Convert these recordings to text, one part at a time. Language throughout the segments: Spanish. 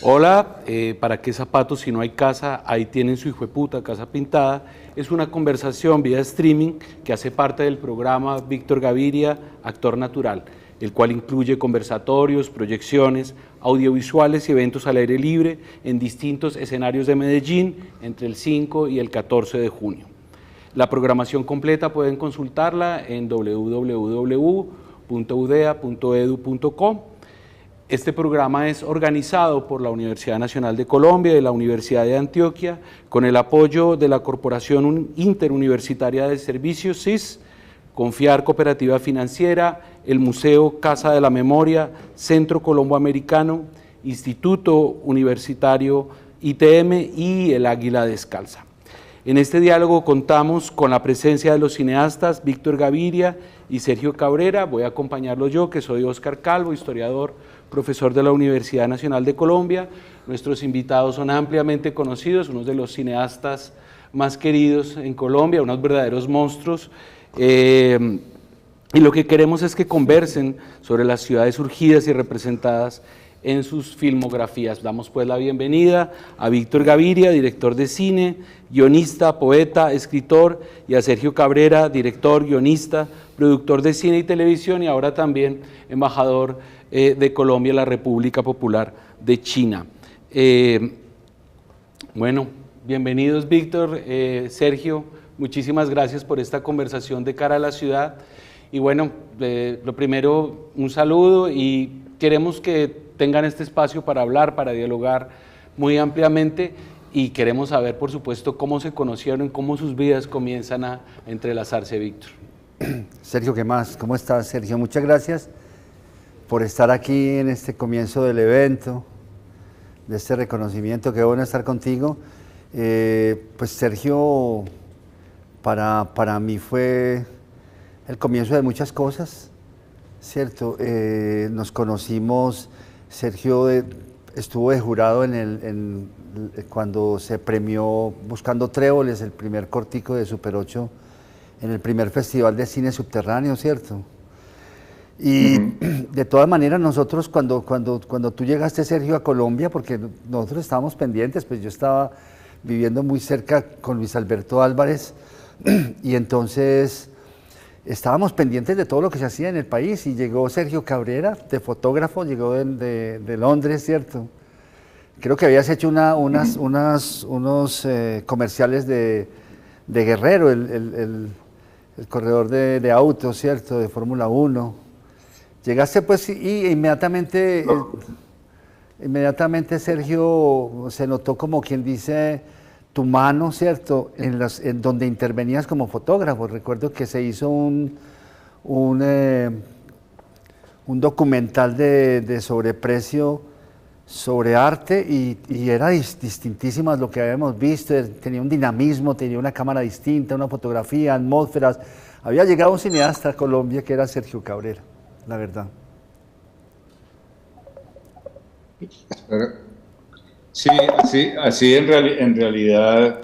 Hola, ¿para qué zapatos si no hay casa? Ahí tienen su hijueputa casa pintada. Es una conversación vía streaming que hace parte del programa Víctor Gaviria, Actor Natural, el cual incluye conversatorios, proyecciones, audiovisuales y eventos al aire libre en distintos escenarios de Medellín entre el 5 y el 14 de junio. La programación completa pueden consultarla en www.udea.edu.co. Este programa es organizado por la Universidad Nacional de Colombia y la Universidad de Antioquia con el apoyo de la Corporación Interuniversitaria de Servicios CIS, Confiar Cooperativa Financiera, el Museo Casa de la Memoria, Centro Colombo-Americano, Instituto Universitario ITM y el Águila Descalza. En este diálogo contamos con la presencia de los cineastas Víctor Gaviria y Sergio Cabrera. Voy a acompañarlos yo, que soy Óscar Calvo, historiador, profesor de la Universidad Nacional de Colombia. Nuestros invitados son ampliamente conocidos, unos de los cineastas más queridos en Colombia, unos verdaderos monstruos. Y lo que queremos es que conversen sobre las ciudades surgidas y representadas en sus filmografías. Damos pues la bienvenida a Víctor Gaviria, director de cine, guionista, poeta, escritor, y a Sergio Cabrera, director, guionista, productor de cine y televisión y ahora también embajador de Colombia en la República Popular de China. Bueno, bienvenidos Víctor, Sergio, muchísimas gracias por esta conversación de cara a la ciudad. Y bueno, lo primero, un saludo y queremos que tengan este espacio para hablar, para dialogar muy ampliamente y queremos saber, por supuesto, cómo se conocieron, cómo sus vidas comienzan a entrelazarse, Víctor. Sergio, ¿qué más? ¿Cómo estás, Sergio? Muchas gracias por estar aquí en este comienzo del evento, de este reconocimiento. Qué bueno estar contigo. Pues Sergio, para mí fue el comienzo de muchas cosas, ¿cierto? Nos conocimos, Sergio estuvo de jurado cuando se premió Buscando Tréboles, el primer cortico de Super 8, en el primer Festival de Cine Subterráneo, ¿cierto? Y de todas maneras nosotros cuando tú llegaste, Sergio, a Colombia, porque nosotros estábamos pendientes, pues yo estaba viviendo muy cerca con Luis Alberto Álvarez y entonces estábamos pendientes de todo lo que se hacía en el país y llegó Sergio Cabrera, de fotógrafo, llegó de Londres, ¿cierto? Creo que habías hecho unos comerciales de Guerrero, el corredor de autos, ¿cierto? De Fórmula 1. Llegaste pues y inmediatamente Sergio se notó, como quien dice, tu mano, ¿cierto? En donde intervenías como fotógrafo. Recuerdo que se hizo un documental de sobreprecio sobre arte y era distintísimas lo que habíamos visto. Tenía un dinamismo, tenía una cámara distinta, una fotografía, atmósferas. Había llegado un cineasta a Colombia que era Sergio Cabrera, la verdad. Sí, así en realidad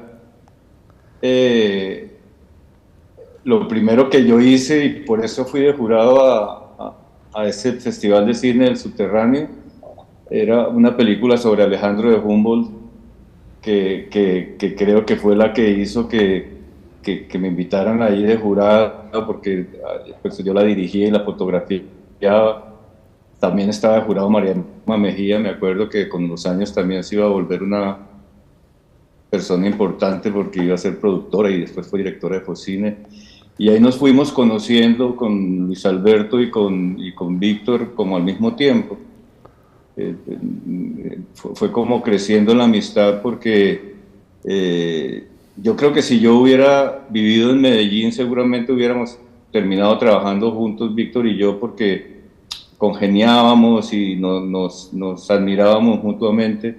lo primero que yo hice, y por eso fui de jurado a ese Festival de Cine del Subterráneo, era una película sobre Alejandro de Humboldt, que creo que fue la que hizo que me invitaran ahí de jurado, porque pues, yo la dirigía y la fotografiaba. También estaba de jurado María Mejía. Me acuerdo que con los años también se iba a volver una persona importante porque iba a ser productora y después fue directora de Focine. Y ahí nos fuimos conociendo con Luis Alberto y con Víctor como al mismo tiempo. Fue como creciendo la amistad porque yo creo que si yo hubiera vivido en Medellín seguramente hubiéramos terminado trabajando juntos, Víctor y yo, porque congeniábamos y nos admirábamos mutuamente,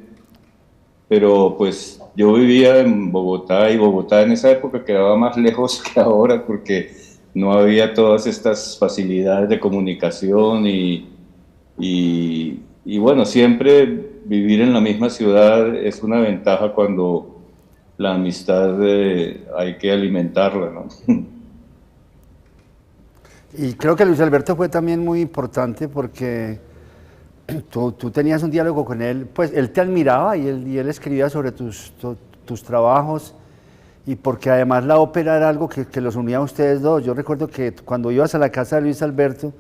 pero pues yo vivía en Bogotá y Bogotá en esa época quedaba más lejos que ahora porque no había todas estas facilidades de comunicación y bueno, siempre vivir en la misma ciudad es una ventaja cuando la amistad hay que alimentarla, ¿no? Y creo que Luis Alberto fue también muy importante porque tú tenías un diálogo con él, pues él te admiraba y él escribía sobre tus trabajos, y porque además la ópera era algo que los unía a ustedes dos. Yo recuerdo que cuando ibas a la casa de Luis Alberto,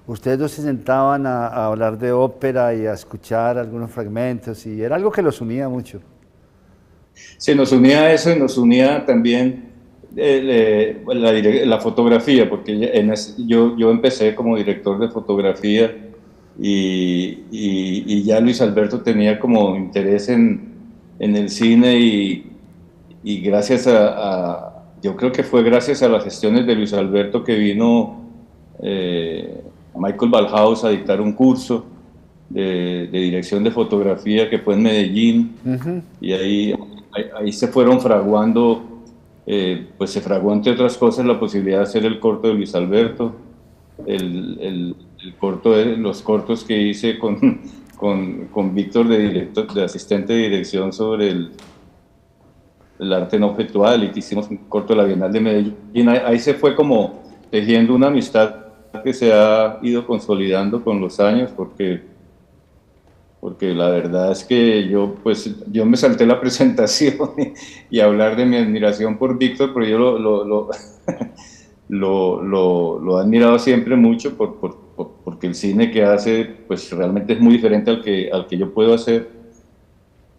ustedes dos se sentaban a hablar de ópera y a escuchar algunos fragmentos, y era algo que los unía mucho. Se nos unía eso y nos unía también la fotografía, porque yo empecé como director de fotografía y ya Luis Alberto tenía como interés en el cine y gracias yo creo que fue gracias a las gestiones de Luis Alberto que vino Michael Ballhaus a dictar un curso de dirección de fotografía que fue en Medellín. Y ahí se fueron fraguando, pues se fraguó entre otras cosas la posibilidad de hacer el corto de Luis Alberto, el corto los cortos que hice con Víctor de asistente de dirección sobre el arte no objetual, y que hicimos un corto de la Bienal de Medellín. Ahí se fue como tejiendo una amistad que se ha ido consolidando con los años, porque la verdad es que yo me salté la presentación y hablar de mi admiración por Víctor, pero yo lo he admirado siempre mucho porque el cine que hace pues realmente es muy diferente al que yo puedo hacer,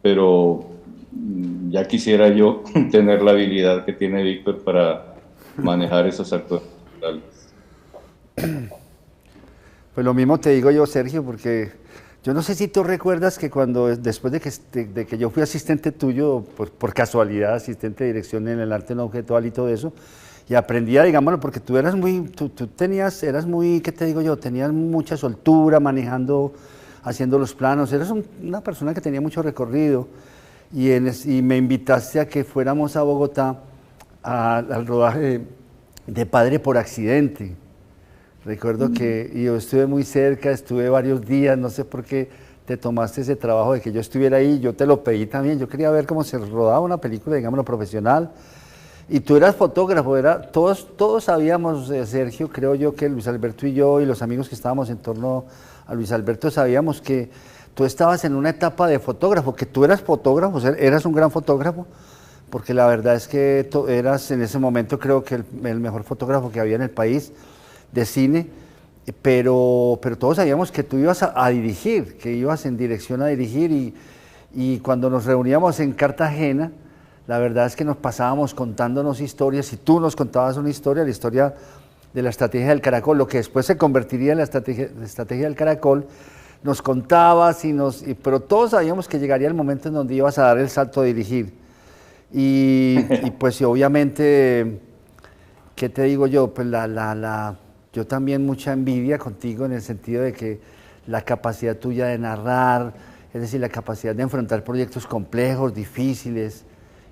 pero ya quisiera yo tener la habilidad que tiene Víctor para manejar esos actores. Pues lo mismo te digo yo, Sergio, porque yo no sé si tú recuerdas que después de que yo fui asistente tuyo, pues por casualidad, asistente de dirección en el arte no objetual y todo eso, y aprendía, digámoslo, porque tú eras eras muy, ¿qué te digo yo? Tenías mucha soltura manejando, haciendo los planos, eras una persona que tenía mucho recorrido, y me invitaste a que fuéramos a Bogotá al rodaje de Padre por Accidente. Recuerdo que yo estuve muy cerca, estuve varios días, no sé por qué te tomaste ese trabajo de que yo estuviera ahí, yo te lo pedí también, yo quería ver cómo se rodaba una película, digámoslo, profesional, y tú eras fotógrafo, todos sabíamos, Sergio, creo yo que Luis Alberto y yo y los amigos que estábamos en torno a Luis Alberto sabíamos que tú estabas en una etapa de fotógrafo, que tú eras fotógrafo, eras un gran fotógrafo, porque la verdad es que eras en ese momento creo que el mejor fotógrafo que había en el país de cine, pero todos sabíamos que tú ibas a dirigir, que ibas en dirección a dirigir, y cuando nos reuníamos en Cartagena, la verdad es que nos pasábamos contándonos historias, y tú nos contabas una historia, la historia de la estrategia del Caracol, lo que después se convertiría en la estrategia del Caracol, nos contabas, pero todos sabíamos que llegaría el momento en donde ibas a dar el salto a dirigir, y pues obviamente, ¿qué te digo yo? Pues yo también mucha envidia contigo en el sentido de que la capacidad tuya de narrar, es decir, la capacidad de enfrentar proyectos complejos, difíciles,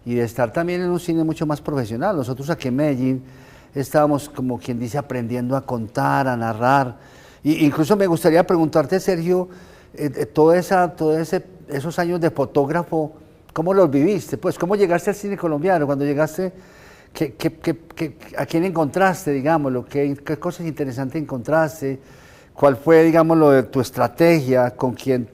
y de estar también en un cine mucho más profesional. Nosotros aquí en Medellín estábamos, como quien dice, aprendiendo a contar, a narrar. Incluso me gustaría preguntarte, Sergio, esos años de fotógrafo, ¿cómo los viviste? Pues, ¿cómo llegaste al cine colombiano? Cuando llegaste, ¿a quién encontraste, digámoslo? ¿Qué cosas interesantes encontraste? ¿Cuál fue, digámoslo, de tu estrategia? ¿Con quién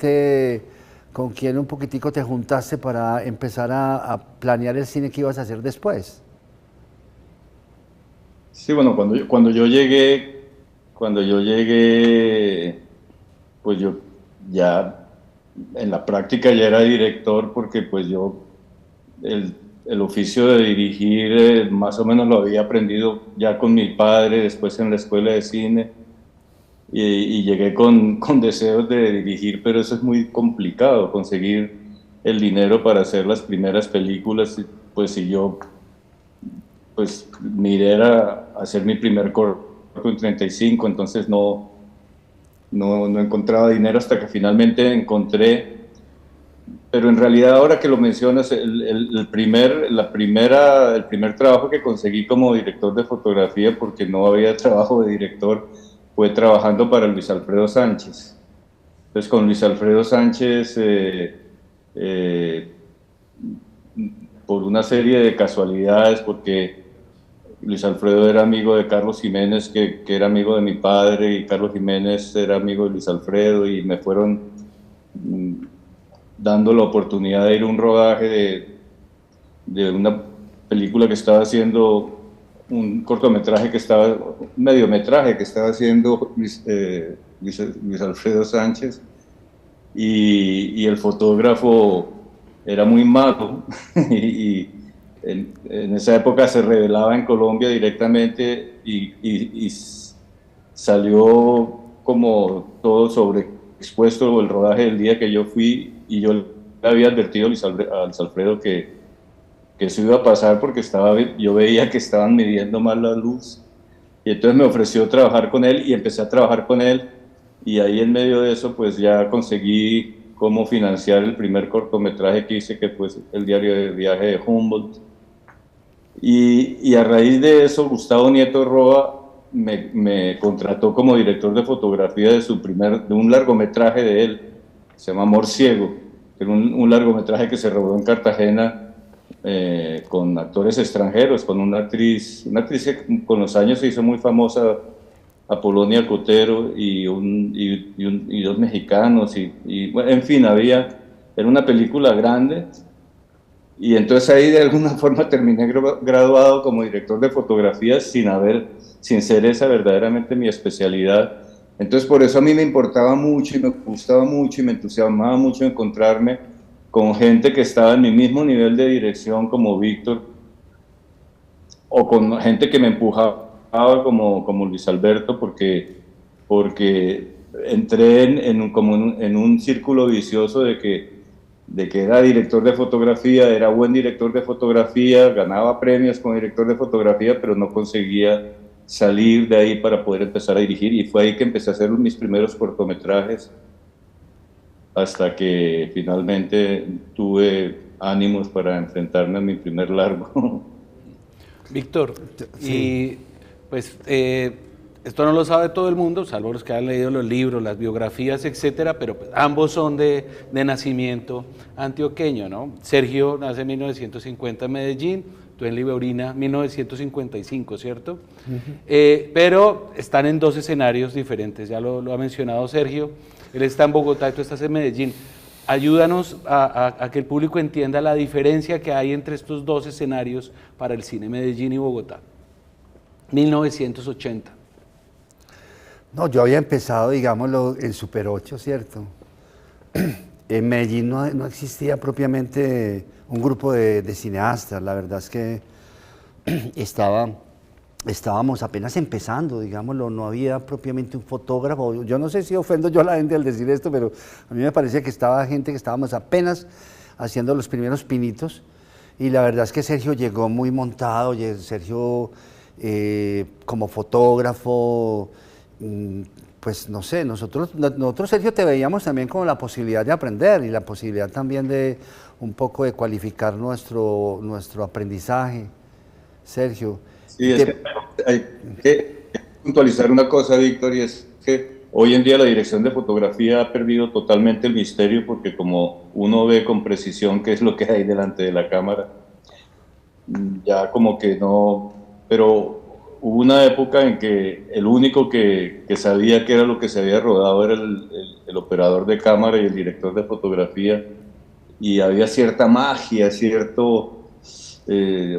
un poquitico te juntaste para empezar a planear el cine que ibas a hacer después? Sí, bueno, cuando yo llegué, pues yo ya en la práctica ya era director, porque pues yo el oficio de dirigir más o menos lo había aprendido ya con mi padre, después en la escuela de cine, y llegué con deseos de dirigir, pero eso es muy complicado, conseguir el dinero para hacer las primeras películas. Pues si yo pues miré a hacer mi primer corto en 35, entonces no encontraba dinero hasta que finalmente encontré. Pero en realidad, ahora que lo mencionas, el primer trabajo que conseguí como director de fotografía, porque no había trabajo de director, fue trabajando para Luis Alfredo Sánchez. Entonces, con Luis Alfredo Sánchez por una serie de casualidades, porque Luis Alfredo era amigo de Carlos Jiménez, que era amigo de mi padre, y Carlos Jiménez era amigo de Luis Alfredo, y me fueron dando la oportunidad de ir a un rodaje de una película que estaba haciendo, un cortometraje que estaba, un mediometraje que estaba haciendo Luis Alfredo Sánchez, y el fotógrafo era muy malo, y en esa época se revelaba en Colombia directamente, y salió como todo sobreexpuesto el rodaje del día que yo fui, y yo le había advertido a Luis Alfredo que eso iba a pasar porque yo veía que estaban midiendo mal la luz, y entonces me ofreció trabajar con él, y empecé a trabajar con él, y ahí en medio de eso pues ya conseguí cómo financiar el primer cortometraje que hice, que fue el diario de viaje de Humboldt, y a raíz de eso Gustavo Nieto Roa me contrató como director de fotografía de un largometraje de él, se llama Amor Ciego, que era un largometraje que se rodó en Cartagena, con actores extranjeros, con una actriz que con los años se hizo muy famosa, Apolonia Cotero, y dos mexicanos, bueno, en fin, era una película grande, y entonces ahí de alguna forma terminé graduado como director de fotografía sin ser esa verdaderamente mi especialidad. Entonces por eso a mí me importaba mucho y me gustaba mucho y me entusiasmaba mucho encontrarme con gente que estaba en mi mismo nivel de dirección como Víctor, o con gente que me empujaba como Luis Alberto, porque entré en un círculo vicioso de que era director de fotografía, era buen director de fotografía, ganaba premios como director de fotografía, pero no conseguía salir de ahí para poder empezar a dirigir, y fue ahí que empecé a hacer mis primeros cortometrajes, hasta que finalmente tuve ánimos para enfrentarme a mi primer largo. Víctor, Sí. y pues esto no lo sabe todo el mundo, salvo los que han leído los libros, las biografías, etcétera, pero pues, ambos son de nacimiento antioqueño, ¿no? Sergio nace en 1950 en Medellín, tú en Libeurina 1955, ¿cierto? Pero están en dos escenarios diferentes, ya lo ha mencionado Sergio, él está en Bogotá y tú estás en Medellín. Ayúdanos a que el público entienda la diferencia que hay entre estos dos escenarios para el cine, Medellín y Bogotá. 1980. No, yo había empezado, digámoslo, en Super 8, ¿cierto? En Medellín no existía propiamente un grupo de cineastas, la verdad es que estábamos apenas empezando, digámoslo, no había propiamente un fotógrafo. Yo no sé si ofendo yo a la gente al decir esto, pero a mí me parece que estaba gente que estábamos apenas haciendo los primeros pinitos, y la verdad es que Sergio llegó muy montado, Sergio como fotógrafo, pues no sé, nosotros Sergio te veíamos también como la posibilidad de aprender y la posibilidad también de un poco de cualificar nuestro aprendizaje, Sergio. Sí, es que hay que puntualizar una cosa, Víctor, y es que hoy en día la dirección de fotografía ha perdido totalmente el misterio, porque como uno ve con precisión qué es lo que hay delante de la cámara, ya como que no, pero hubo una época en que el único que sabía qué era lo que se había rodado era el operador de cámara y el director de fotografía, y había cierta magia,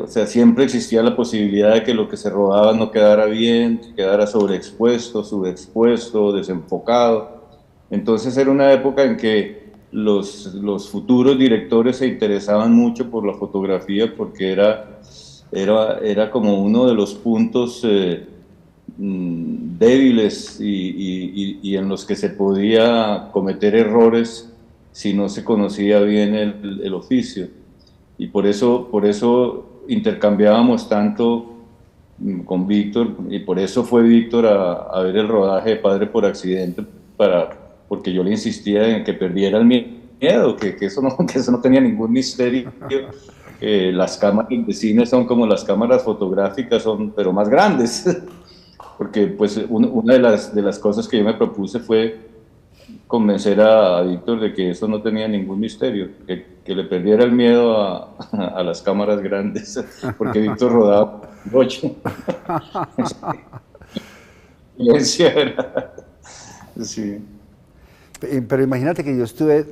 o sea, siempre existía la posibilidad de que lo que se rodaba no quedara bien, que quedara sobreexpuesto, subexpuesto, desenfocado. Entonces era una época en que los futuros directores se interesaban mucho por la fotografía, porque era como uno de los puntos débiles y en los que se podía cometer errores si no se conocía bien el oficio. Y por eso intercambiábamos tanto con Víctor, y por eso fue Víctor a ver el rodaje de Padre por Accidente, porque yo le insistía en que perdiera el miedo, que eso no tenía ningún misterio. Las cámaras de cine son como las cámaras fotográficas, pero más grandes, porque pues una de las cosas que yo me propuse fue convencer a Víctor de que eso no tenía ningún misterio, que le perdiera el miedo a las cámaras grandes, porque Víctor rodaba 8. Sí. Pero imagínate que yo estuve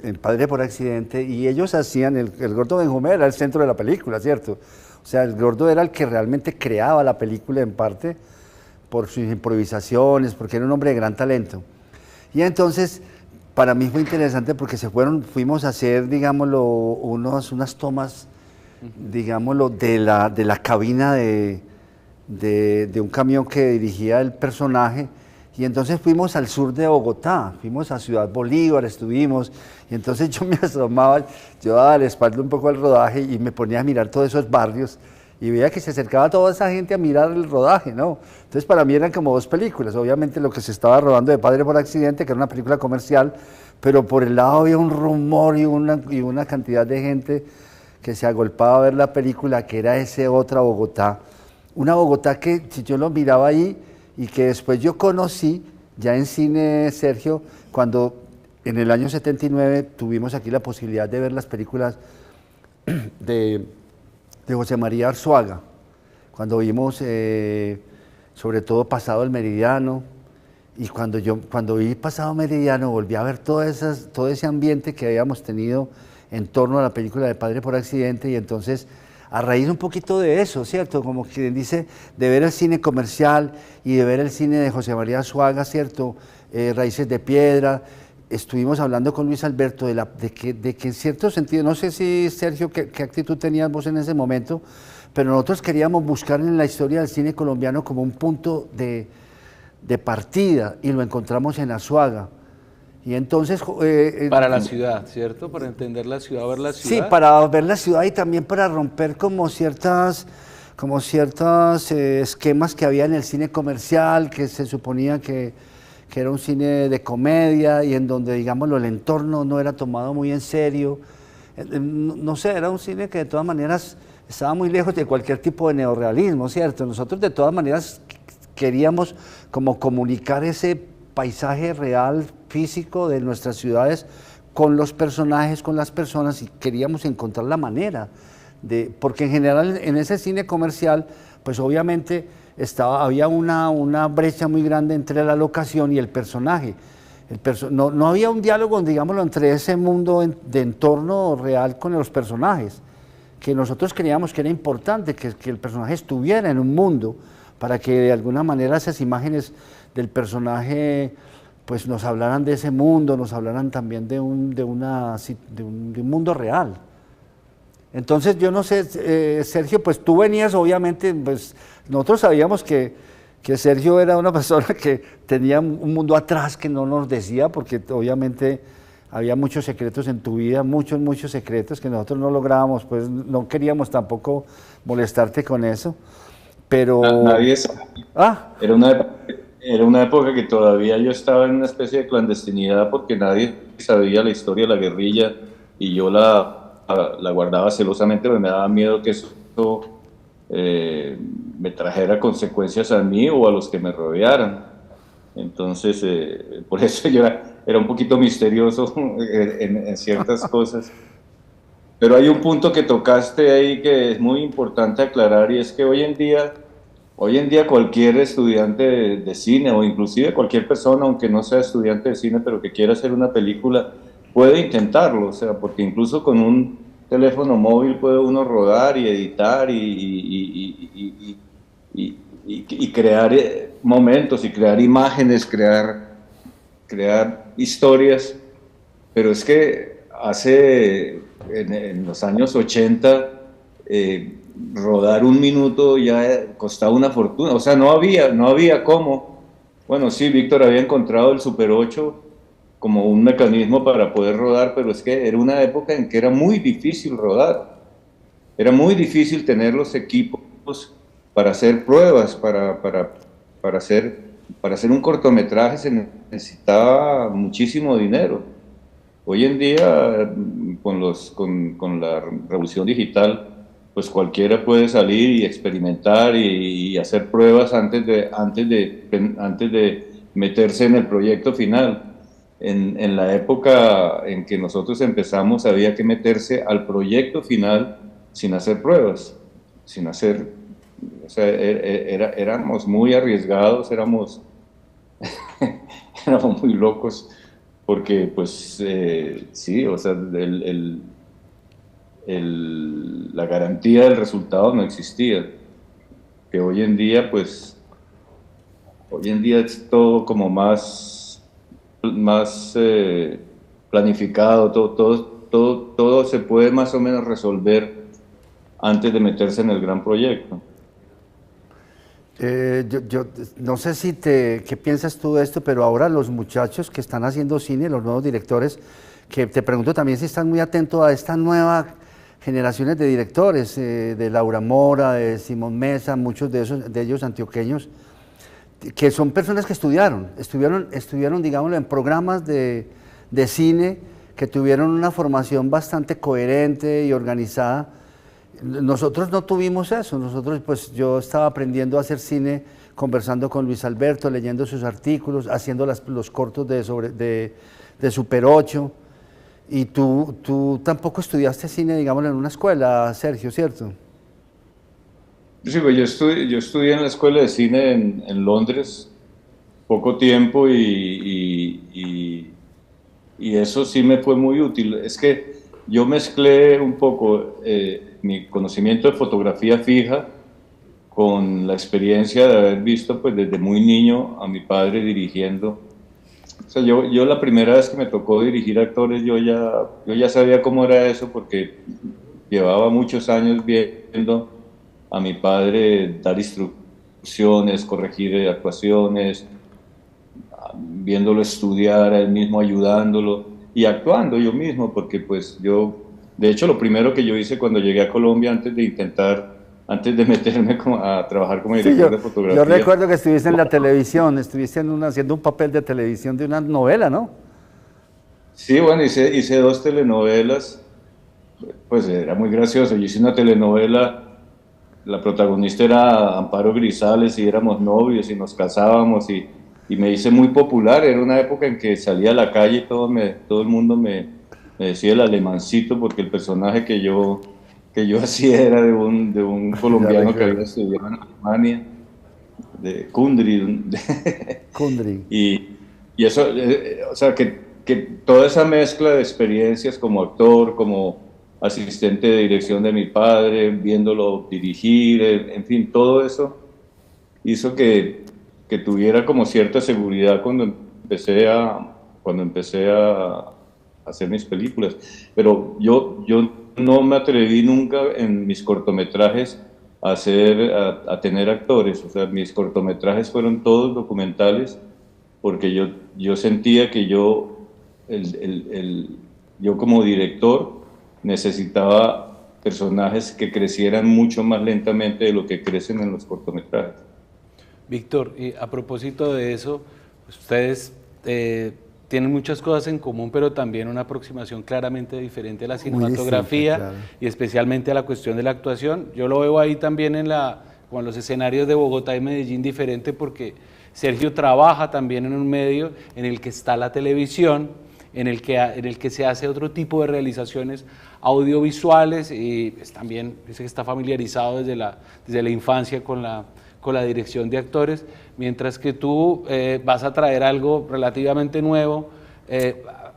en Padre por Accidente y ellos hacían, el Gordo Benjumea era el centro de la película, ¿cierto? O sea, el Gordo era el que realmente creaba la película en parte por sus improvisaciones, porque era un hombre de gran talento. Y entonces, para mí fue interesante porque fuimos a hacer, digámoslo, unas tomas, digámoslo, de la cabina de un camión que dirigía el personaje. Y entonces fuimos al sur de Bogotá, fuimos a Ciudad Bolívar, estuvimos, y entonces yo me asomaba, yo daba la espalda un poco al rodaje y me ponía a mirar todos esos barrios y veía que se acercaba toda esa gente a mirar el rodaje, ¿no? Entonces para mí eran como dos películas, obviamente lo que se estaba rodando de Padre por Accidente, que era una película comercial, pero por el lado había un rumor y una cantidad de gente que se agolpaba a ver la película, que era esa otra Bogotá, una Bogotá que si yo lo miraba ahí, y que después yo conocí ya en cine, Sergio, cuando en el año 79 tuvimos aquí la posibilidad de ver las películas de José María Arzuaga, cuando vimos sobre todo Pasado el Meridiano, y cuando vi Pasado Meridiano volví a ver todo ese ambiente que habíamos tenido en torno a la película de Padre por Accidente, y entonces a raíz un poquito de eso, ¿cierto? Como quien dice, de ver el cine comercial y de ver el cine de José María Arzuaga, ¿cierto? Raíces de Piedra. Estuvimos hablando con Luis Alberto de que en cierto sentido, no sé si, Sergio, qué actitud tenías vos en ese momento, pero nosotros queríamos buscar en la historia del cine colombiano como un punto de partida, y lo encontramos en Arzuaga. Y entonces... para la ciudad, ¿cierto? Para entender la ciudad, ver la ciudad. Sí, para ver la ciudad y también para romper como ciertos esquemas que había en el cine comercial, que se suponía que era un cine de comedia y en donde, digámoslo, el entorno no era tomado muy en serio. No sé, era un cine que de todas maneras estaba muy lejos de cualquier tipo de neorrealismo, ¿cierto? Nosotros de todas maneras queríamos como comunicar ese paisaje real, físico de nuestras ciudades con los personajes, con las personas, y queríamos encontrar la manera porque en general en ese cine comercial, pues obviamente había una brecha muy grande entre la locación y el personaje. No había un diálogo, digámoslo, entre ese mundo de entorno real con los personajes, que nosotros creíamos que era importante, que el personaje estuviera en un mundo, para que de alguna manera esas imágenes del personaje pues nos hablaran de ese mundo, nos hablaran también de un mundo real. Entonces yo no sé, Sergio, pues tú venías obviamente, pues nosotros sabíamos que Sergio era una persona que tenía un mundo atrás que no nos decía, porque obviamente había muchos secretos en tu vida, muchos secretos que nosotros no lográbamos, pues no queríamos tampoco molestarte con eso, pero... Nadie sabe. Era una época que todavía yo estaba en una especie de clandestinidad porque nadie sabía la historia de la guerrilla y yo la guardaba celosamente porque me daba miedo que eso me trajera consecuencias a mí o a los que me rodearan. Entonces, por eso yo era un poquito misterioso en ciertas cosas. Pero hay un punto que tocaste ahí que es muy importante aclarar, y es que hoy en día cualquier estudiante de cine o inclusive cualquier persona, aunque no sea estudiante de cine, pero que quiera hacer una película, puede intentarlo, o sea, porque incluso con un teléfono móvil puede uno rodar y editar y crear momentos y crear imágenes, crear historias, pero es que en los años 80, rodar un minuto ya costaba una fortuna, o sea, no había cómo. Bueno, sí, Víctor había encontrado el Super 8 como un mecanismo para poder rodar, pero es que era una época en que era muy difícil rodar, era muy difícil tener los equipos para hacer pruebas, para hacer un cortometraje se necesitaba muchísimo dinero. Hoy en día, con la revolución digital, pues cualquiera puede salir y experimentar y hacer pruebas antes de meterse en el proyecto final. en la época en que nosotros empezamos había que meterse al proyecto final sin hacer pruebas, sin hacer, o sea, éramos muy arriesgados, éramos éramos muy locos, porque pues sí, o sea, la garantía del resultado no existía, que hoy en día pues, hoy en día es todo como más planificado, todo se puede más o menos resolver antes de meterse en el gran proyecto. Yo no sé si qué piensas tú de esto, pero ahora los muchachos que están haciendo cine, los nuevos directores, que te pregunto también si están muy atentos a estas nuevas generaciones de directores, de Laura Mora, de Simón Mesa, muchos de ellos antioqueños, que son personas que estuvieron, digámoslo, en programas de cine, que tuvieron una formación bastante coherente y organizada. Nosotros no tuvimos eso, nosotros pues yo estaba aprendiendo a hacer cine, conversando con Luis Alberto, leyendo sus artículos, haciendo los cortos de Super 8, y tú tampoco estudiaste cine, digámoslo, en una escuela, Sergio, ¿cierto? Sí, pues yo estudié en la escuela de cine en Londres poco tiempo y eso sí me fue muy útil. Es que yo mezclé un poco mi conocimiento de fotografía fija con la experiencia de haber visto pues desde muy niño a mi padre dirigiendo. O sea, yo la primera vez que me tocó dirigir actores, yo ya sabía cómo era eso porque llevaba muchos años viendo a mi padre dar instrucciones, corregir actuaciones, viéndolo estudiar, a él mismo ayudándolo y actuando yo mismo, porque pues yo, de hecho lo primero que yo hice cuando llegué a Colombia antes de meterme a trabajar como Sí, director de fotografía. yo recuerdo que estuviste en la televisión, estuviste haciendo un papel de televisión de una novela, ¿no? Sí, bueno, hice 2 telenovelas, pues era muy gracioso. Yo hice una telenovela, la protagonista era Amparo Grisales y éramos novios y nos casábamos y me hice muy popular. Era una época en que salía a la calle y todo el mundo me decía el alemancito porque el personaje que yo hacía era de un colombiano que había estudiado en Alemania, de Kundry. Kundry. Y eso, o sea, que toda esa mezcla de experiencias como actor, como asistente de dirección de mi padre, viéndolo dirigir, en fin, todo eso hizo que tuviera como cierta seguridad cuando empecé a hacer mis películas. Pero yo no me atreví nunca en mis cortometrajes a tener actores. O sea, mis cortometrajes fueron todos documentales porque yo sentía que yo como director necesitaba personajes que crecieran mucho más lentamente de lo que crecen en los cortometrajes. Víctor, y a propósito de eso, pues ustedes tienen muchas cosas en común, pero también una aproximación claramente diferente a la cinematografía, distinta, claro. y especialmente a la cuestión de la actuación. Yo lo veo ahí también con los escenarios de Bogotá y Medellín diferente, porque Sergio trabaja también en un medio en el que está la televisión, en el que se hace otro tipo de realizaciones audiovisuales, y también dice que está familiarizado desde la infancia con la dirección de actores, mientras que tú vas a traer algo relativamente nuevo,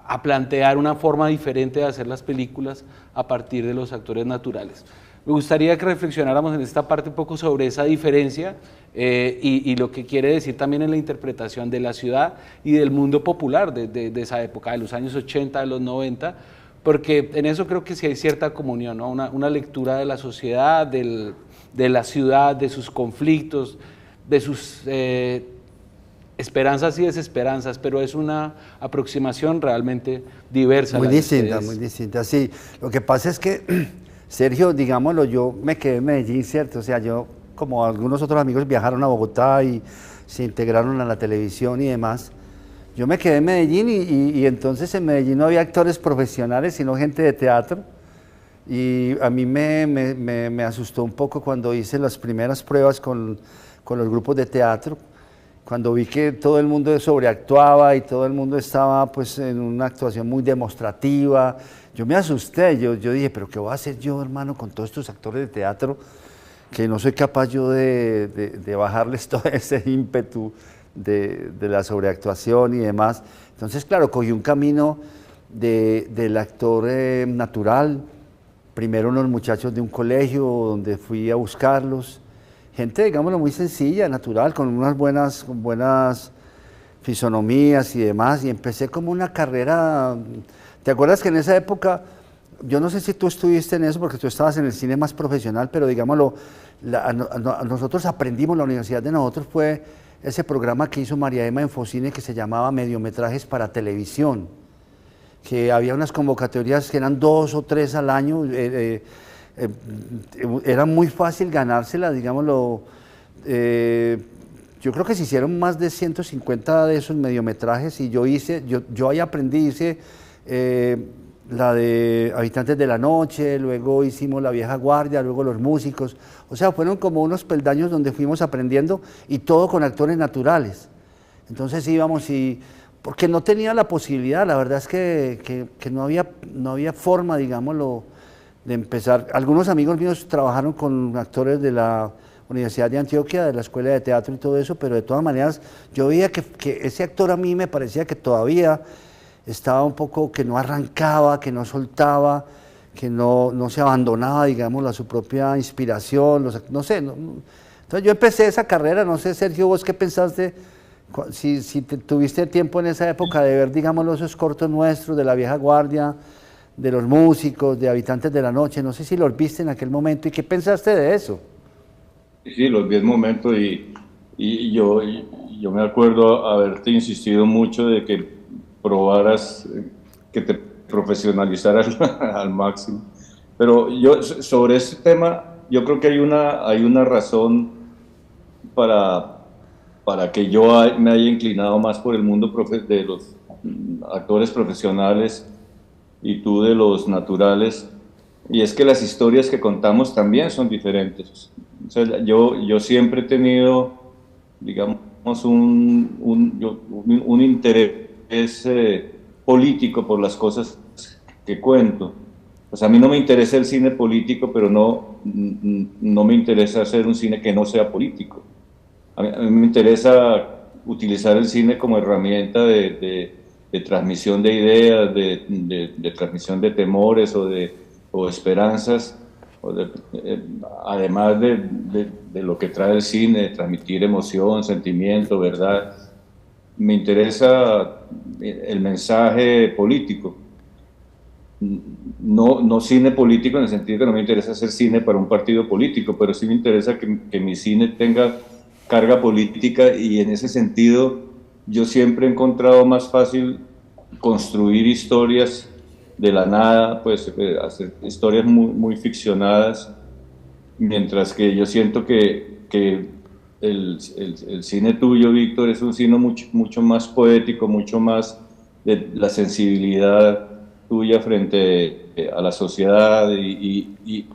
a plantear una forma diferente de hacer las películas a partir de los actores naturales. Me gustaría que reflexionáramos en esta parte un poco sobre esa diferencia y lo que quiere decir también en la interpretación de la ciudad y del mundo popular de esa época, de los años 80, de los 90, porque en eso creo que sí hay cierta comunión, ¿no? Una lectura de la sociedad, de la ciudad, de sus conflictos, de sus esperanzas y desesperanzas, pero es una aproximación realmente diversa. Muy distinta, sí. Lo que pasa es que, Sergio, digámoslo, yo me quedé en Medellín, ¿cierto? O sea, yo, como algunos otros amigos, viajaron a Bogotá y se integraron a la televisión y demás. Yo me quedé en Medellín y entonces en Medellín no había actores profesionales, sino gente de teatro. Y a mí me asustó un poco cuando hice las primeras pruebas con los grupos de teatro, cuando vi que todo el mundo sobreactuaba y todo el mundo estaba pues en una actuación muy demostrativa, yo me asusté, yo dije, pero ¿qué voy a hacer yo, hermano, con todos estos actores de teatro que no soy capaz yo de bajarles todo ese ímpetu de la sobreactuación y demás? Entonces, claro, cogí un camino del actor natural, primero unos muchachos de un colegio donde fui a buscarlos, gente, digámoslo, muy sencilla, natural, con unas buenas fisonomías y demás, y empecé como una carrera. ¿Te acuerdas que en esa época, yo no sé si tú estuviste en eso porque tú estabas en el cine más profesional, pero digámoslo, nosotros aprendimos, la universidad de nosotros fue ese programa que hizo María Emma Infocine que se llamaba Mediometrajes para Televisión, que había unas convocatorias que eran 2 o 3 al año, era muy fácil ganársela, digámoslo. Yo creo que se hicieron más de 150 de esos mediometrajes y yo ahí aprendí, hice la de Habitantes de la Noche, luego hicimos La Vieja Guardia, luego Los Músicos, o sea, fueron como unos peldaños donde fuimos aprendiendo y todo con actores naturales. Entonces íbamos porque no tenía la posibilidad, la verdad es que no había forma, digámoslo, de empezar. Algunos amigos míos trabajaron con actores de la Universidad de Antioquia, de la Escuela de Teatro y todo eso, pero de todas maneras yo veía que ese actor a mí me parecía que todavía estaba un poco, que no arrancaba, que no soltaba, que no se abandonaba, digamos, a su propia inspiración, no sé. Entonces yo empecé esa carrera, no sé, Sergio, vos qué pensaste, si tuviste tiempo en esa época de ver, digámoslo, esos cortos nuestros de La Vieja Guardia, de Los Músicos, de Habitantes de la Noche, no sé si los viste en aquel momento y qué pensaste de eso. Sí, los vi en momento y yo me acuerdo haberte insistido mucho de que probaras, que te profesionalizaras al máximo. Pero yo sobre este tema, yo creo que hay una razón para que yo me haya inclinado más por el mundo de los actores profesionales y tú de los naturales, y es que las historias que contamos también son diferentes. O sea, yo siempre he tenido, digamos, un interés político por las cosas que cuento. Pues a mí no me interesa el cine político, pero no me interesa hacer un cine que no sea político. A mí me interesa utilizar el cine como herramienta de transmisión de ideas, de transmisión de temores o esperanzas, además de lo que trae el cine, transmitir emoción, sentimiento, verdad. Me interesa el mensaje político. No cine político en el sentido que no me interesa hacer cine para un partido político, pero sí me interesa que mi cine tenga carga política, y en ese sentido yo siempre he encontrado más fácil construir historias de la nada, pues hacer historias muy ficcionadas, mientras que yo siento que el cine tuyo, Víctor, es un cine mucho más poético, mucho más de la sensibilidad tuya frente a la sociedad, y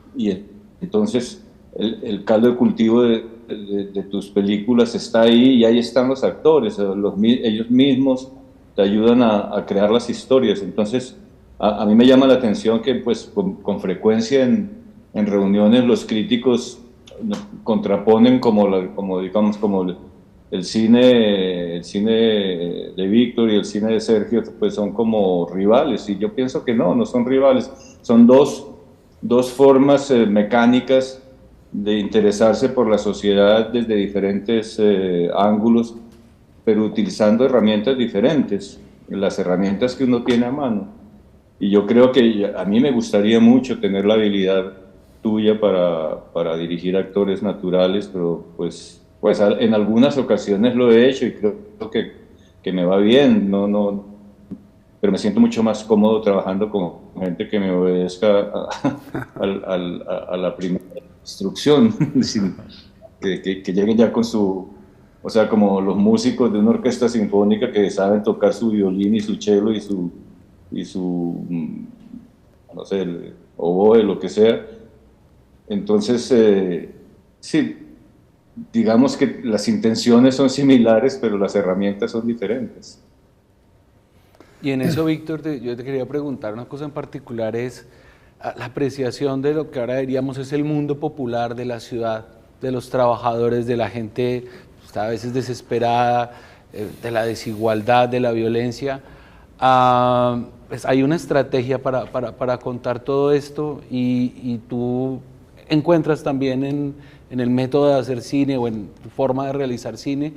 entonces el caldo de cultivo de tus películas está ahí, y ahí están los actores, ellos mismos te ayudan a crear las historias. Entonces a mí me llama la atención que pues con frecuencia en reuniones los críticos contraponen como digamos, como el cine de Víctor y el cine de Sergio, pues son como rivales, y yo pienso que no son rivales, son dos formas mecánicas de interesarse por la sociedad desde diferentes ángulos, pero utilizando herramientas diferentes, las herramientas que uno tiene a mano. Y yo creo que a mí me gustaría mucho tener la habilidad tuya para dirigir actores naturales, pero pues en algunas ocasiones lo he hecho y creo que me va bien, pero me siento mucho más cómodo trabajando con gente que me obedezca a la primera instrucción, que lleguen ya con o sea, como los músicos de una orquesta sinfónica que saben tocar su violín y su cello y su no sé, el oboe, lo que sea. Entonces, sí, digamos que las intenciones son similares, pero las herramientas son diferentes. Y en eso, Víctor, yo te quería preguntar una cosa en particular, es la apreciación de lo que ahora diríamos es el mundo popular de la ciudad, de los trabajadores, de la gente pues, a veces desesperada, de la desigualdad, de la violencia. Pues hay una estrategia para contar todo esto y tú encuentras también en el método de hacer cine o en tu forma de realizar cine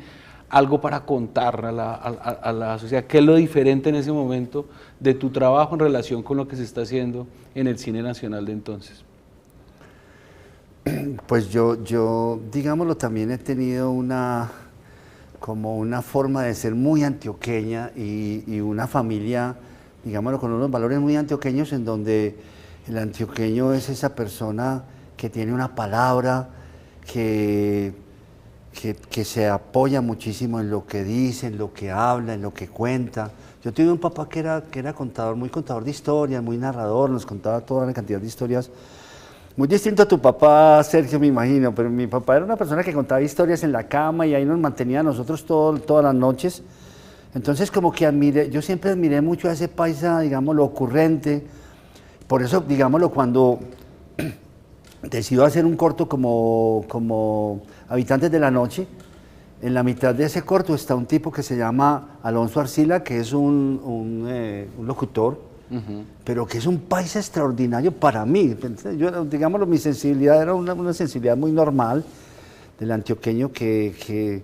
algo para contar a la sociedad. ¿Qué es lo diferente en ese momento de tu trabajo en relación con lo que se está haciendo en el cine nacional de entonces? Pues yo, digámoslo, también he tenido como una forma de ser muy antioqueña y una familia, digámoslo, con unos valores muy antioqueños en donde el antioqueño es esa persona que tiene una palabra, que se apoya muchísimo en lo que dice, en lo que habla, en lo que cuenta. Yo tuve un papá que era contador, muy contador de historias, muy narrador, nos contaba toda una cantidad de historias. Muy distinto a tu papá, Sergio, me imagino, pero mi papá era una persona que contaba historias en la cama y ahí nos mantenía a nosotros todas las noches. Entonces como que yo siempre admiré mucho a ese paisa, digámoslo, ocurrente. Por eso, digámoslo, cuando decidió hacer un corto como Habitantes de la Noche, en la mitad de ese corto está un tipo que se llama Alonso Arcila, que es un locutor, pero que es un paisa extraordinario para mí. Yo, digámoslo, mi sensibilidad era una sensibilidad muy normal del antioqueño que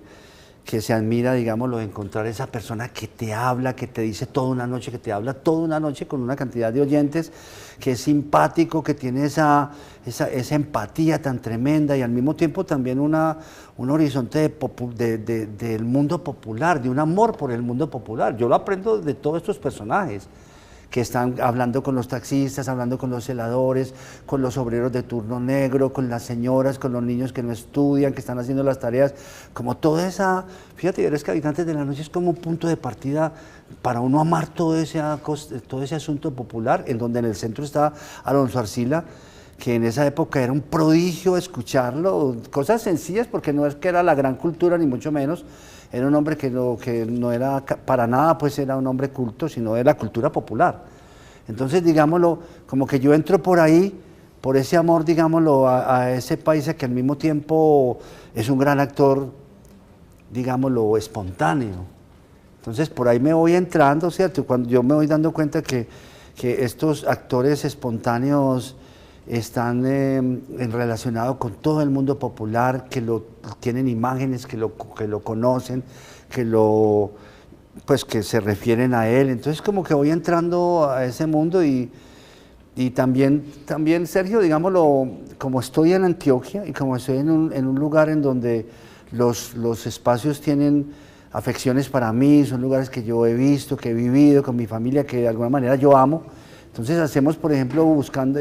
se admira, digámoslo, de encontrar esa persona que te habla, que te dice toda una noche, que te habla toda una noche con una cantidad de oyentes, que es simpático, que tiene esa empatía tan tremenda y al mismo tiempo también un horizonte del mundo popular, de un amor por el mundo popular. Yo lo aprendo de todos estos personajes que están hablando con los taxistas, hablando con los celadores, con los obreros de turno negro, con las señoras, con los niños que no estudian, que están haciendo las tareas, como toda esa, fíjate, eres que Habitantes de la Noche es como un punto de partida para uno amar todo ese asunto popular, en donde en el centro está Alonso Arcila, que en esa época era un prodigio escucharlo, cosas sencillas porque no es que era la gran cultura ni mucho menos, era un hombre que no era para nada, pues era un hombre culto, sino de la cultura popular. Entonces, digámoslo, como que yo entro por ahí, por ese amor, digámoslo, a ese paisa que al mismo tiempo es un gran actor, digámoslo, espontáneo. Entonces, por ahí me voy entrando, ¿cierto? Cuando yo me voy dando cuenta que estos actores espontáneos están relacionados con todo el mundo popular, que tienen imágenes, que lo conocen, pues que se refieren a él. Entonces como que voy entrando a ese mundo y también Sergio, digámoslo, como estoy en Antioquia y como estoy en un lugar en donde los espacios tienen afecciones para mí, son lugares que yo he visto, que he vivido con mi familia, que de alguna manera yo amo. Entonces hacemos, por ejemplo, buscando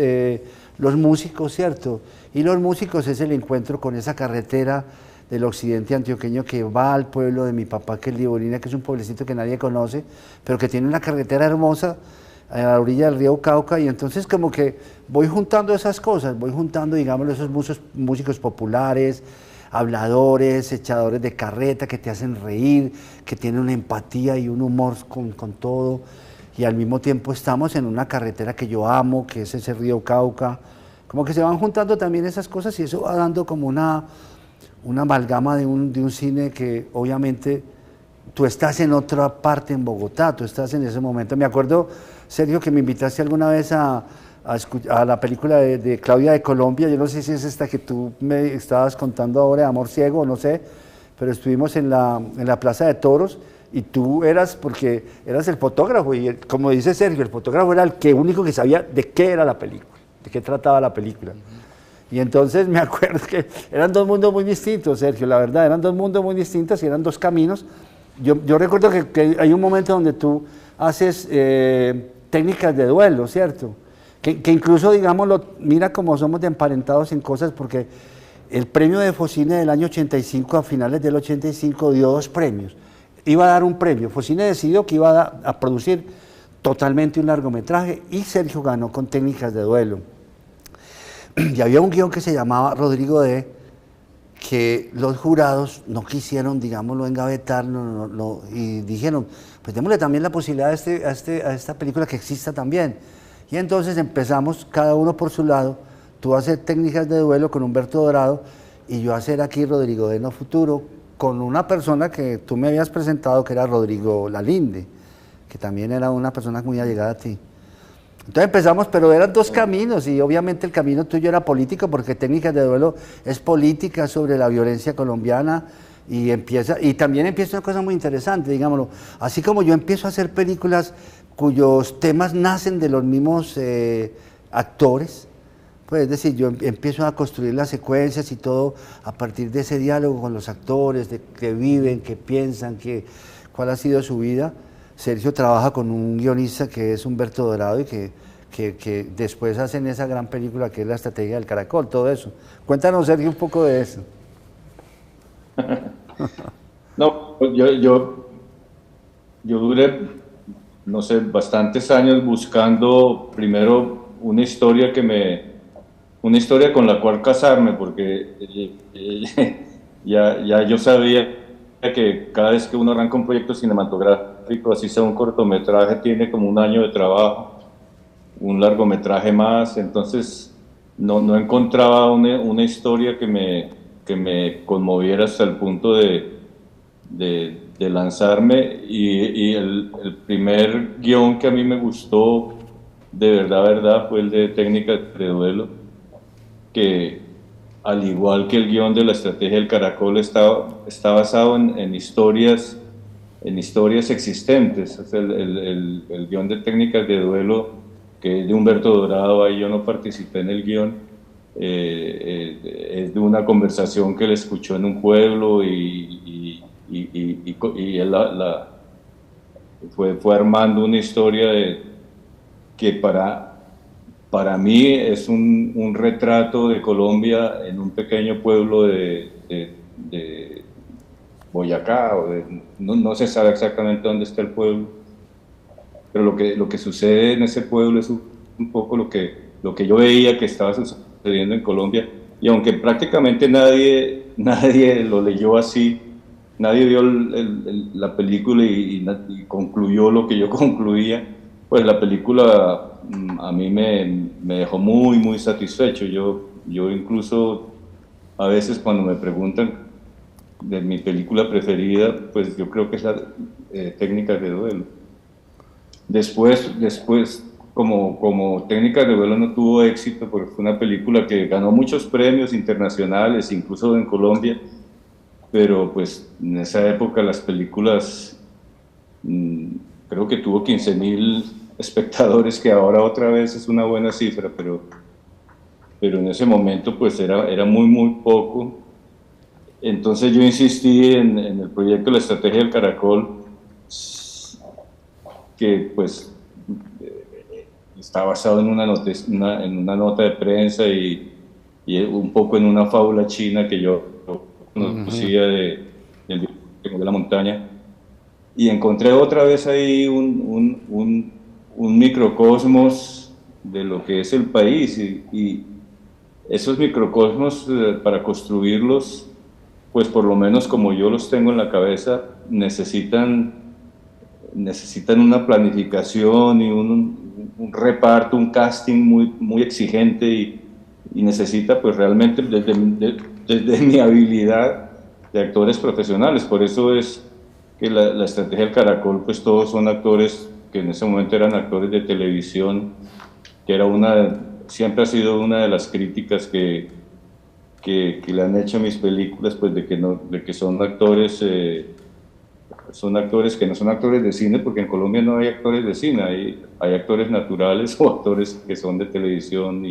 los músicos, ¿cierto? Y los músicos es el encuentro con esa carretera del occidente antioqueño que va al pueblo de mi papá, que es Libolina, que es un pueblecito que nadie conoce, pero que tiene una carretera hermosa a la orilla del río Cauca, y entonces como que voy juntando esas cosas, voy juntando, digamos, esos músicos populares, habladores, echadores de carreta que te hacen reír, que tienen una empatía y un humor con todo, y al mismo tiempo estamos en una carretera que yo amo, que es ese río Cauca. Como que se van juntando también esas cosas y eso va dando como una amalgama de un cine que obviamente tú estás en otra parte en Bogotá, tú estás en ese momento. Me acuerdo, Sergio, que me invitaste alguna vez a la película de Claudia de Colombia, yo no sé si es esta que tú me estabas contando ahora, Amor Ciego, no sé, pero estuvimos en la Plaza de Toros y tú porque eras el fotógrafo y como dice Sergio, el fotógrafo era el único que sabía de qué era la película, de qué trataba la película. Y entonces me acuerdo que eran dos mundos muy distintos, Sergio, la verdad, eran dos mundos muy distintos y eran dos caminos. Yo recuerdo que hay un momento donde tú haces técnicas de duelo, ¿cierto? Que incluso, digámoslo, mira cómo somos de emparentados en cosas, porque el premio de Focine del año 85, a finales del 85, dio 2 premios. Iba a dar un premio, Focine decidió que iba a producir totalmente un largometraje y Sergio ganó con técnicas de duelo. Y había un guión que se llamaba Rodrigo D., que los jurados no quisieron, digámoslo, engavetarlo y dijeron, pues démosle también la posibilidad a esta película que exista también. Y entonces empezamos, cada uno por su lado, tú a hacer técnicas de duelo con Humberto Dorado y yo a hacer aquí Rodrigo de No Futuro con una persona que tú me habías presentado, que era Rodrigo Lalinde, que también era una persona muy allegada a ti. Entonces empezamos, pero eran dos caminos y obviamente el camino tuyo era político porque Técnicas de Duelo es política sobre la violencia colombiana y también empieza una cosa muy interesante, digámoslo, así como yo empiezo a hacer películas cuyos temas nacen de los mismos actores, pues es decir, yo empiezo a construir las secuencias y todo a partir de ese diálogo con los actores, de que viven, que piensan, cuál ha sido su vida. Sergio trabaja con un guionista que es Humberto Dorado y que después hacen esa gran película que es La Estrategia del Caracol, todo eso. Cuéntanos, Sergio, un poco de eso. No, yo duré, no sé, bastantes años buscando primero una historia con la cual casarme, porque ya yo sabía que cada vez que uno arranca un proyecto cinematográfico, así sea un cortometraje, tiene como un año de trabajo, un largometraje más, entonces no encontraba una historia que me conmoviera hasta el punto de lanzarme, y el primer guión que a mí me gustó de verdad fue el de Técnicas de Duelo, que al igual que el guión de La Estrategia del Caracol está basado en historias existentes. O sea, el guión de Técnicas de Duelo, que es de Humberto Dorado, ahí yo no participé en el guión, es de una conversación que él escuchó en un pueblo y él fue armando una historia que para mí es un retrato de Colombia en un pequeño pueblo de Boyacá, no se sabe exactamente dónde está el pueblo, pero lo que sucede en ese pueblo es un poco lo que yo veía que estaba sucediendo en Colombia, y aunque prácticamente nadie lo leyó así, nadie vio la película y concluyó lo que yo concluía, pues la película a mí me dejó muy satisfecho. Yo incluso a veces cuando me preguntan de mi película preferida, pues yo creo que es la Técnicas de Duelo. Después como Técnicas de Duelo no tuvo éxito, porque fue una película que ganó muchos premios internacionales, incluso en Colombia, pero pues en esa época las películas creo que tuvo 15.000 espectadores, que ahora otra vez es una buena cifra, pero en ese momento pues era muy poco. Entonces yo insistí en el proyecto La Estrategia del Caracol, que pues está basado en una nota de prensa y un poco en una fábula china que yo conocía del de la montaña, y encontré otra vez ahí un microcosmos de lo que es el país, y esos microcosmos, para construirlos, pues por lo menos como yo los tengo en la cabeza, necesitan una planificación y un reparto, un casting muy exigente, y necesita pues realmente desde mi habilidad de actores profesionales. Por eso es que la Estrategia del Caracol, pues todos son actores que en ese momento eran actores de televisión, que siempre ha sido una de las críticas que le han hecho a mis películas, pues de que son actores que no son actores de cine, porque en Colombia no hay actores de cine, hay actores naturales o actores que son de televisión,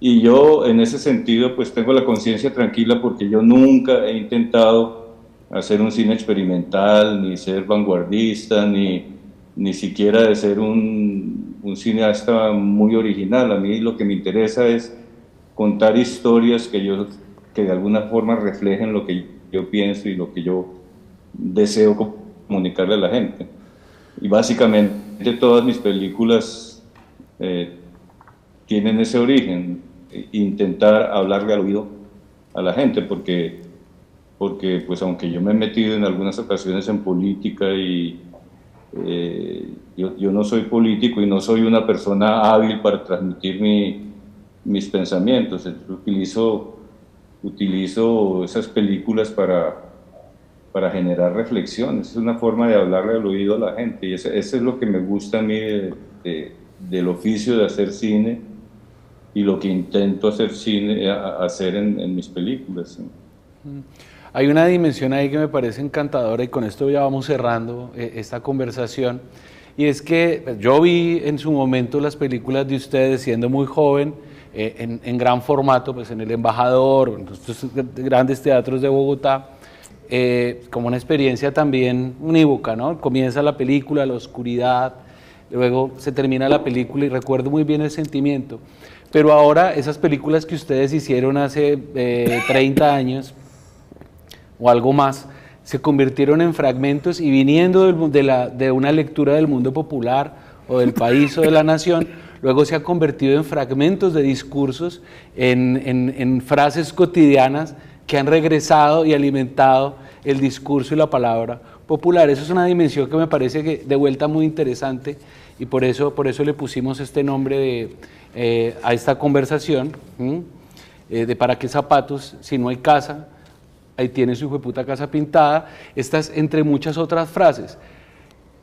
y yo en ese sentido pues tengo la conciencia tranquila, porque yo nunca he intentado hacer un cine experimental, ni ser vanguardista, ni siquiera de ser un cineasta muy original. A mí lo que me interesa es contar historias que de alguna forma reflejen lo que yo pienso y lo que yo deseo comunicarle a la gente. Y básicamente todas mis películas tienen ese origen, intentar hablarle al oído a la gente, porque pues aunque yo me he metido en algunas ocasiones en política y yo no soy político y no soy una persona hábil para transmitir mis pensamientos. Utilizo esas películas para generar reflexiones. Es una forma de hablarle al oído a la gente, y eso es lo que me gusta a mí del oficio de hacer cine y lo que intento hacer en mis películas. ¿Sí? Hay una dimensión ahí que me parece encantadora, y con esto ya vamos cerrando esta conversación, y es que yo vi en su momento las películas de ustedes siendo muy joven, en gran formato, pues en El Embajador, en estos grandes teatros de Bogotá, como una experiencia también unívoca, ¿no? Comienza la película, la oscuridad, luego se termina la película y recuerdo muy bien el sentimiento. Pero ahora esas películas que ustedes hicieron hace 30 años o algo más, se convirtieron en fragmentos, y viniendo de una lectura del mundo popular o del país o de la nación, luego se ha convertido en fragmentos de discursos, en frases cotidianas que han regresado y alimentado el discurso y la palabra popular. Eso es una dimensión que me parece que de vuelta muy interesante, y por eso le pusimos este nombre a esta conversación, de ¿para qué zapatos si no hay casa? Ahí tiene su hijueputa casa pintada. Estas entre muchas otras frases.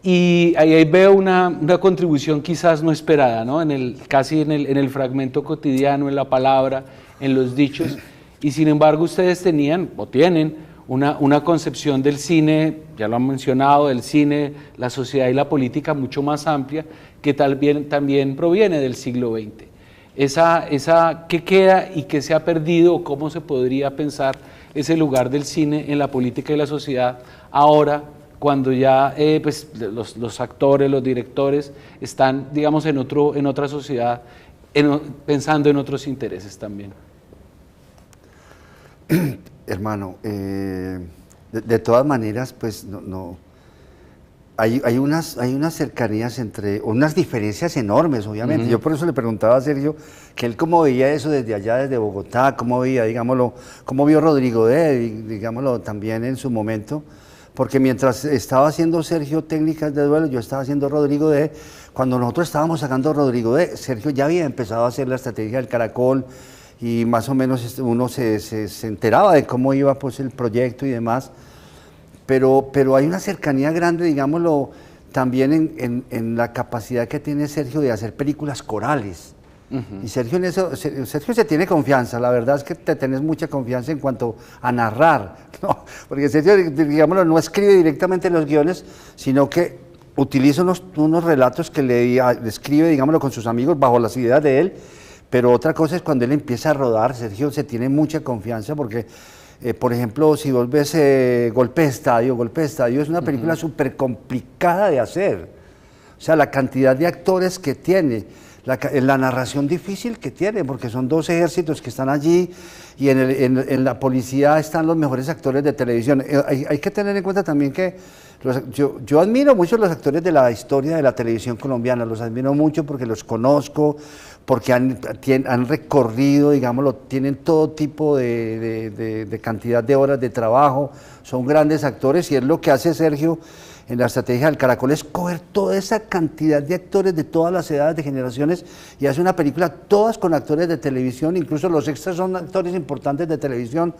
Y ahí veo una contribución quizás no esperada, ¿no? Casi en el fragmento cotidiano, en la palabra, en los dichos. Y sin embargo ustedes tenían o tienen una concepción del cine, ya lo han mencionado, del cine, la sociedad y la política mucho más amplia, que también proviene del siglo XX. ¿Qué queda y qué se ha perdido, o cómo se podría pensar ese lugar del cine en la política y la sociedad ahora, cuando ya pues, los actores, los directores están, digamos, en otra sociedad, pensando en otros intereses también? Hermano, de todas maneras, pues hay unas cercanías unas diferencias enormes, obviamente. Yo por eso le preguntaba a Sergio que él cómo veía eso desde allá, desde Bogotá, cómo veía, digámoslo, cómo vio Rodrigo D, digámoslo, también en su momento, porque mientras estaba haciendo Sergio técnicas de duelo, yo estaba haciendo Rodrigo D. Cuando nosotros estábamos sacando Rodrigo D, Sergio ya había empezado a hacer la estrategia del Caracol, y más o menos uno se enteraba de cómo iba pues el proyecto y demás, pero hay una cercanía grande, digámoslo, también en la capacidad que tiene Sergio de hacer películas corales. Y Sergio en eso, Sergio se tiene confianza, la verdad es que te tenés mucha confianza en cuanto a narrar, ¿no? Porque Sergio, digámoslo, no escribe directamente los guiones, sino que utiliza unos relatos que le escribe, digámoslo, con sus amigos bajo las ideas de él. Pero otra cosa es cuando él empieza a rodar. Sergio se tiene mucha confianza porque, por ejemplo, si vos ves Golpe de Estadio es una película súper complicada de hacer. O sea, la cantidad de actores que tiene, la narración difícil que tiene, porque son dos ejércitos que están allí, y en la policía están los mejores actores de televisión. Hay que tener en cuenta también que yo admiro mucho a los actores de la historia de la televisión colombiana, los admiro mucho porque los conozco, porque han recorrido, digámoslo, tienen todo tipo de cantidad de horas de trabajo, son grandes actores, y es lo que hace Sergio en la estrategia del Caracol, es coger toda esa cantidad de actores de todas las edades, de generaciones, y hace una película todas con actores de televisión, incluso los extras son actores importantes de televisión.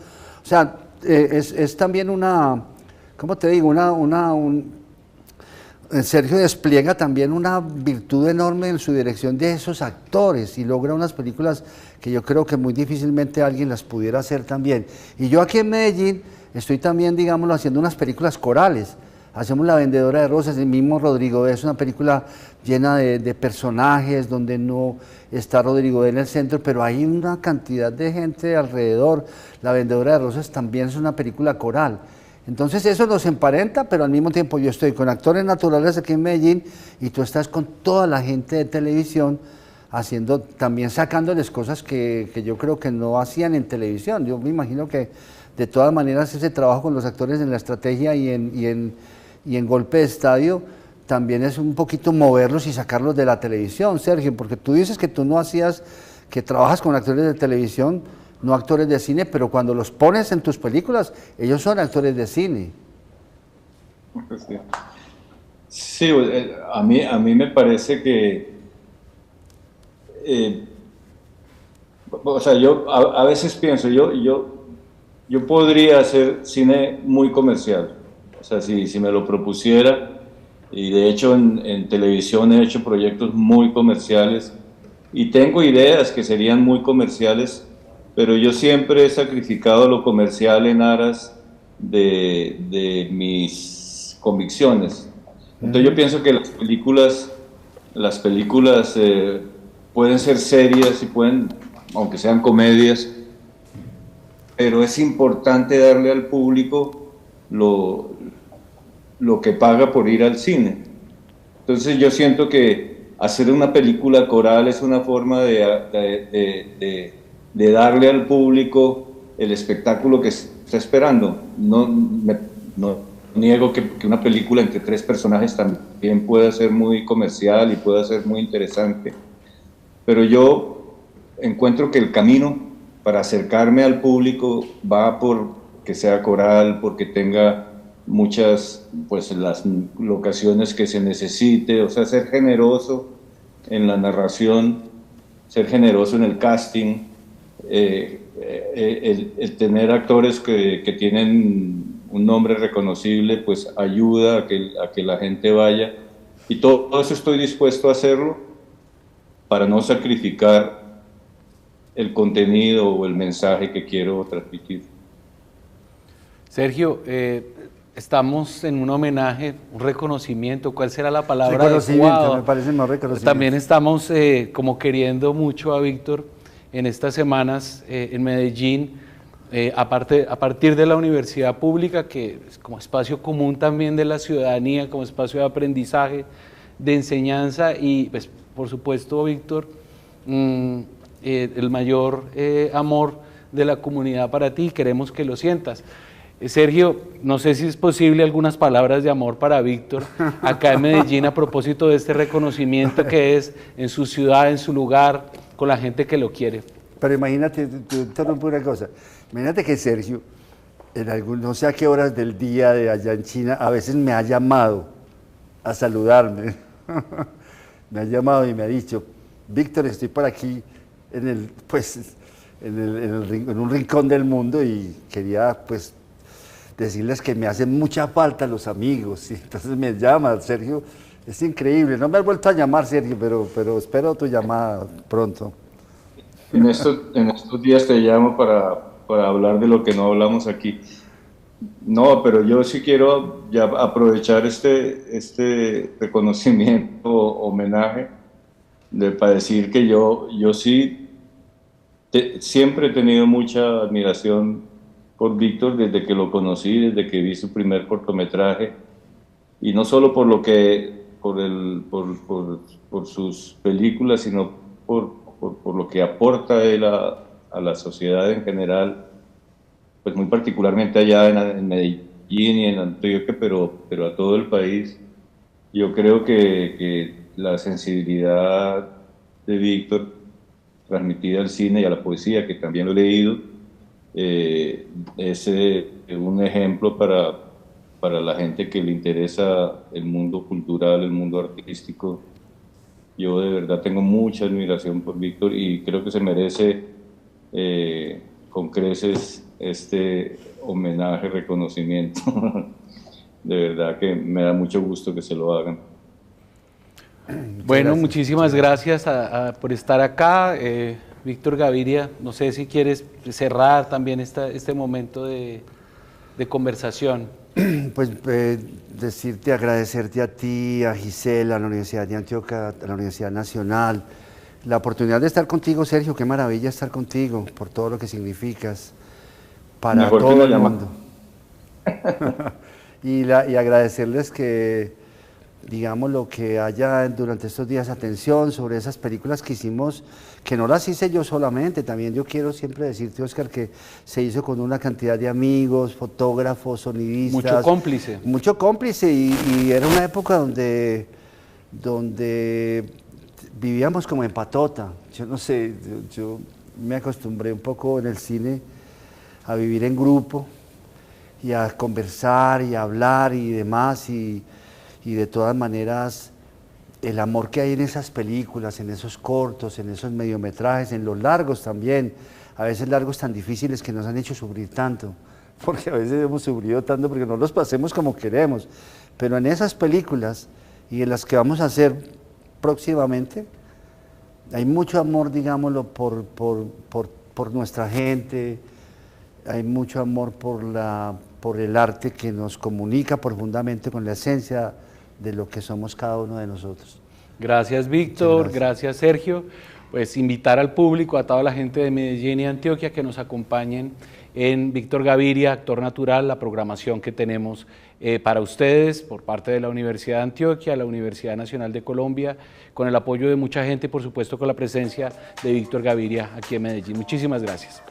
O sea, es también ¿cómo te digo? Sergio despliega también una virtud enorme en su dirección de esos actores, y logra unas películas que yo creo que muy difícilmente alguien las pudiera hacer también. Y yo aquí en Medellín estoy también, digámoslo, haciendo unas películas corales. Hacemos La Vendedora de Rosas, el mismo Rodrigo D. Es una película llena de personajes, donde no está Rodrigo D. en el centro, pero hay una cantidad de gente alrededor. La Vendedora de Rosas también es una película coral. Entonces eso nos emparenta, pero al mismo tiempo yo estoy con actores naturales aquí en Medellín, y tú estás con toda la gente de televisión, también sacándoles cosas que yo creo que no hacían en televisión. Yo me imagino que de todas maneras ese trabajo con los actores en la estrategia y en Golpe de Estadio también es un poquito moverlos y sacarlos de la televisión, Sergio, porque tú dices que tú no hacías, que trabajas con actores de televisión, no actores de cine, pero cuando los pones en tus películas, ellos son actores de cine. Sí, sí, a mí me parece que, o sea, yo a veces pienso, yo podría hacer cine muy comercial, o sea, si me lo propusiera, y de hecho en televisión he hecho proyectos muy comerciales, y tengo ideas que serían muy comerciales, pero yo siempre he sacrificado lo comercial en aras de mis convicciones. Entonces yo pienso que las películas pueden ser serias y pueden, aunque sean comedias, pero es importante darle al público lo que paga por ir al cine. Entonces yo siento que hacer una película coral es una forma de darle al público el espectáculo que está esperando. No niego que una película entre 3 personajes también pueda ser muy comercial y pueda ser muy interesante, pero yo encuentro que el camino para acercarme al público va por que sea coral, porque tenga muchas, pues las locaciones que se necesite, o sea, ser generoso en la narración, ser generoso en el casting, el tener actores que tienen un nombre reconocible, pues ayuda a que la gente vaya, y todo eso estoy dispuesto a hacerlo para no sacrificar el contenido o el mensaje que quiero transmitir. Sergio, estamos en un homenaje, un reconocimiento, ¿cuál será la palabra Reconocimiento, adecuada? me parece más reconocimiento. También estamos como queriendo mucho a Víctor en estas semanas en Medellín, a partir de la universidad pública, que es como espacio común también de la ciudadanía, como espacio de aprendizaje, de enseñanza, y pues, por supuesto, Víctor, el mayor amor de la comunidad para ti, queremos que lo sientas. Sergio, no sé si es posible algunas palabras de amor para Víctor acá en Medellín a propósito de este reconocimiento que es en su ciudad, en su lugar, con la gente que lo quiere. Pero imagínate, te interrumpo una cosa, imagínate que Sergio, no sé a qué horas del día de allá en China, a veces me ha llamado a saludarme, me ha llamado y me ha dicho, Víctor, estoy por aquí en un rincón del mundo y quería pues decirles que me hacen mucha falta los amigos, y entonces me llama, Sergio, es increíble, no me has vuelto a llamar, Sergio, pero espero tu llamada pronto. En estos días te llamo para hablar de lo que no hablamos aquí. No, pero yo sí quiero ya aprovechar este reconocimiento, homenaje, para decir que yo sí siempre he tenido mucha admiración por Víctor desde que lo conocí, desde que vi su primer cortometraje, y no solo por sus películas, sino por lo que aporta él a la sociedad en general, pues muy particularmente allá en Medellín y en Antioquia, pero a todo el país. Yo creo que la sensibilidad de Víctor, transmitida al cine y a la poesía, que también lo he leído, es un ejemplo para la gente que le interesa el mundo cultural, el mundo artístico. Yo de verdad tengo mucha admiración por Víctor y creo que se merece con creces este homenaje, reconocimiento. De verdad que me da mucho gusto que se lo hagan. Bueno, muchísimas gracias por estar acá. Víctor Gaviria, no sé si quieres cerrar también este momento de conversación. Pues decirte, agradecerte a ti, a Gisela, a la Universidad de Antioquia, a la Universidad Nacional, la oportunidad de estar contigo, Sergio, qué maravilla estar contigo, por todo lo que significas para mejor todo el llama. mundo. y agradecerles que, digamos, lo que haya durante estos días, atención sobre esas películas que hicimos, que no las hice yo solamente, también yo quiero siempre decirte, Oscar, que se hizo con una cantidad de amigos, fotógrafos, sonidistas. Mucho cómplice. Mucho cómplice, y era una época donde vivíamos como en patota, yo no sé, me acostumbré un poco en el cine a vivir en grupo y a conversar y a hablar y demás, y de todas maneras el amor que hay en esas películas, en esos cortos, en esos mediometrajes, en los largos también, a veces largos tan difíciles que nos han hecho sufrir tanto, porque a veces hemos sufrido tanto porque no los pasemos como queremos, pero en esas películas y en las que vamos a hacer próximamente, hay mucho amor, digámoslo, por nuestra gente, hay mucho amor por el arte que nos comunica profundamente con la esencia de lo que somos cada uno de nosotros. Gracias, Víctor, gracias, Sergio. Pues invitar al público, a toda la gente de Medellín y Antioquia que nos acompañen en Víctor Gaviria, Actor Natural, la programación que tenemos para ustedes por parte de la Universidad de Antioquia, la Universidad Nacional de Colombia, con el apoyo de mucha gente y por supuesto con la presencia de Víctor Gaviria aquí en Medellín. Muchísimas gracias.